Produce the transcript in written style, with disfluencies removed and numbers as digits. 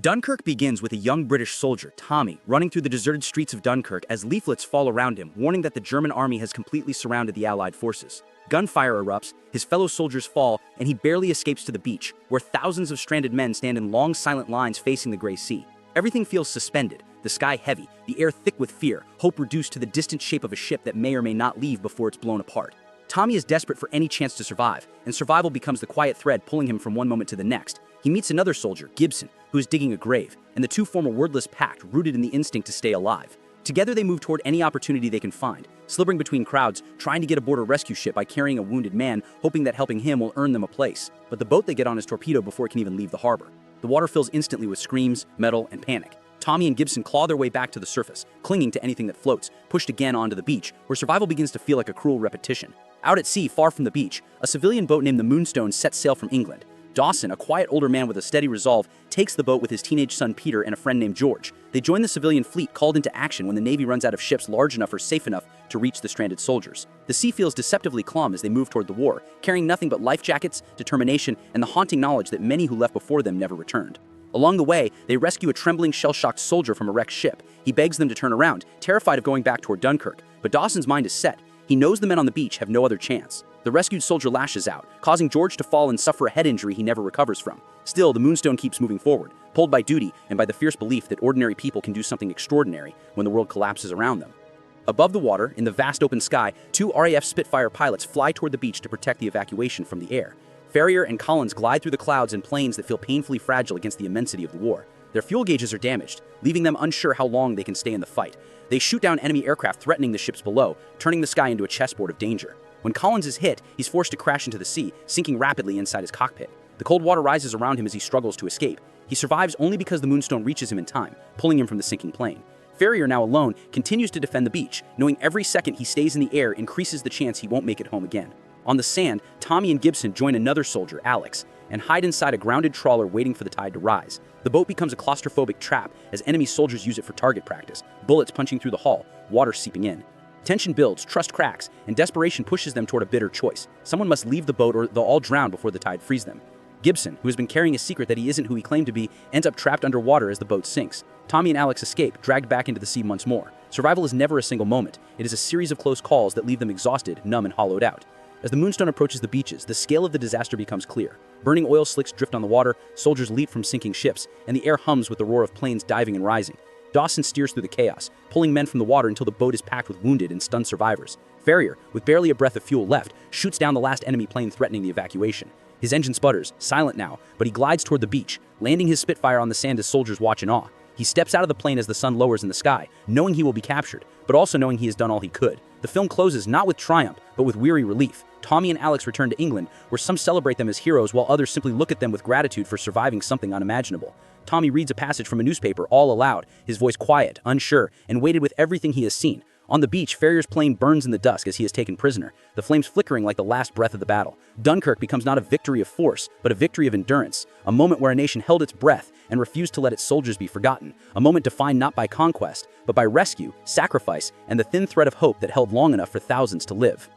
Dunkirk begins with a young British soldier, Tommy, running through the deserted streets of Dunkirk as leaflets fall around him, warning that the German army has completely surrounded the Allied forces. Gunfire erupts, his fellow soldiers fall, and he barely escapes to the beach, where thousands of stranded men stand in long, silent lines facing the gray sea. Everything feels suspended, the sky heavy, the air thick with fear, hope reduced to the distant shape of a ship that may or may not leave before it's blown apart. Tommy is desperate for any chance to survive, and survival becomes the quiet thread pulling him from one moment to the next. He meets another soldier, Gibson, who is digging a grave, and the two form a wordless pact rooted in the instinct to stay alive. Together they move toward any opportunity they can find, slithering between crowds, trying to get aboard a rescue ship by carrying a wounded man, hoping that helping him will earn them a place. But the boat they get on is torpedoed before it can even leave the harbor. The water fills instantly with screams, metal, and panic. Tommy and Gibson claw their way back to the surface, clinging to anything that floats, pushed again onto the beach, where survival begins to feel like a cruel repetition. Out at sea, far from the beach, a civilian boat named the Moonstone sets sail from England. Dawson, a quiet older man with a steady resolve, takes the boat with his teenage son Peter and a friend named George. They join the civilian fleet called into action when the Navy runs out of ships large enough or safe enough to reach the stranded soldiers. The sea feels deceptively calm as they move toward the war, carrying nothing but life jackets, determination, and the haunting knowledge that many who left before them never returned. Along the way, they rescue a trembling, shell-shocked soldier from a wrecked ship. He begs them to turn around, terrified of going back toward Dunkirk, but Dawson's mind is set. He knows the men on the beach have no other chance. The rescued soldier lashes out, causing George to fall and suffer a head injury he never recovers from. Still, the Moonstone keeps moving forward, pulled by duty and by the fierce belief that ordinary people can do something extraordinary when the world collapses around them. Above the water, in the vast open sky, two RAF Spitfire pilots fly toward the beach to protect the evacuation from the air. Ferrier and Collins glide through the clouds in planes that feel painfully fragile against the immensity of the war. Their fuel gauges are damaged, leaving them unsure how long they can stay in the fight. They shoot down enemy aircraft threatening the ships below, turning the sky into a chessboard of danger. When Collins is hit, he's forced to crash into the sea, sinking rapidly inside his cockpit. The cold water rises around him as he struggles to escape. He survives only because the Moonstone reaches him in time, pulling him from the sinking plane. Ferrier, now alone, continues to defend the beach, knowing every second he stays in the air increases the chance he won't make it home again. On the sand, Tommy and Gibson join another soldier, Alex, and hide inside a grounded trawler waiting for the tide to rise. The boat becomes a claustrophobic trap as enemy soldiers use it for target practice, bullets punching through the hull, water seeping in. Tension builds, trust cracks, and desperation pushes them toward a bitter choice. Someone must leave the boat or they'll all drown before the tide frees them. Gibson, who has been carrying a secret that he isn't who he claimed to be, ends up trapped underwater as the boat sinks. Tommy and Alex escape, dragged back into the sea once more. Survival is never a single moment. It is a series of close calls that leave them exhausted, numb, and hollowed out. As the Moonstone approaches the beaches, the scale of the disaster becomes clear. Burning oil slicks drift on the water, soldiers leap from sinking ships, and the air hums with the roar of planes diving and rising. Dawson steers through the chaos, pulling men from the water until the boat is packed with wounded and stunned survivors. Ferrier, with barely a breath of fuel left, shoots down the last enemy plane threatening the evacuation. His engine sputters, silent now, but he glides toward the beach, landing his Spitfire on the sand as soldiers watch in awe. He steps out of the plane as the sun lowers in the sky, knowing he will be captured, but also knowing he has done all he could. The film closes not with triumph, but with weary relief. Tommy and Alex return to England, where some celebrate them as heroes while others simply look at them with gratitude for surviving something unimaginable. Tommy reads a passage from a newspaper, all aloud, his voice quiet, unsure, and weighted with everything he has seen. On the beach, Ferrier's plane burns in the dusk as he is taken prisoner, the flames flickering like the last breath of the battle. Dunkirk becomes not a victory of force, but a victory of endurance, a moment where a nation held its breath and refused to let its soldiers be forgotten, a moment defined not by conquest, but by rescue, sacrifice, and the thin thread of hope that held long enough for thousands to live.